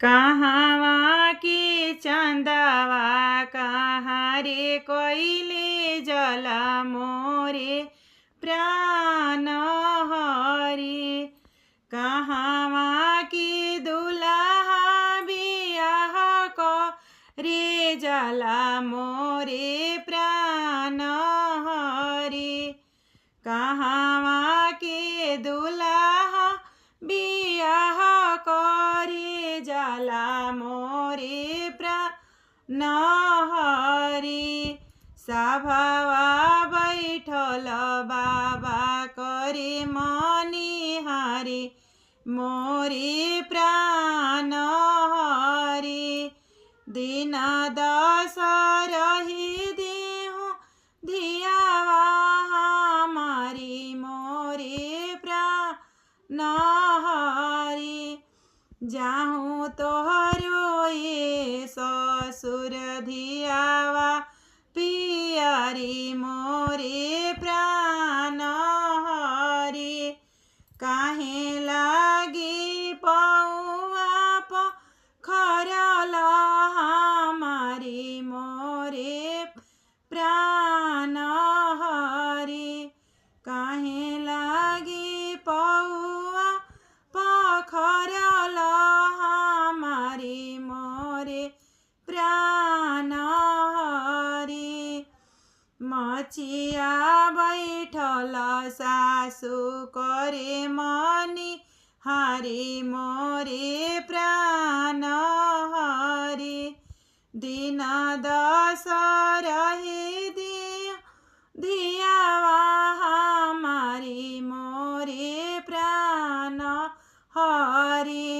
कहवा के चंदवा कहाँ रे कोइले जल मोरे प्राण हरि। कहवा के दुल्हा बियाह रे जल मोरे प्राण हरि। कहवा के दुल्हा बियाह करे जाला मोरे प्राण हरि। सभावा बैठल बाबा करे मनिहारी मोरे प्राण हरि। दिन दस रही देहु धियावा हमारी मोरे प्राण हरि। जाहूँ तोहरो ये ससुर धियावा पियरी मोरे प्राण हरि। काहे लागी पौआ खरल हमारी मोरे प्राण हरि। काहे लागी पौआ पखरल हमारी मोरे प्राण हरि। मचिया बैठल सासु करे मनिहारी मोरे प्राण हरि। दिन दस रही धियावा हमारी मोरे प्राण हरि।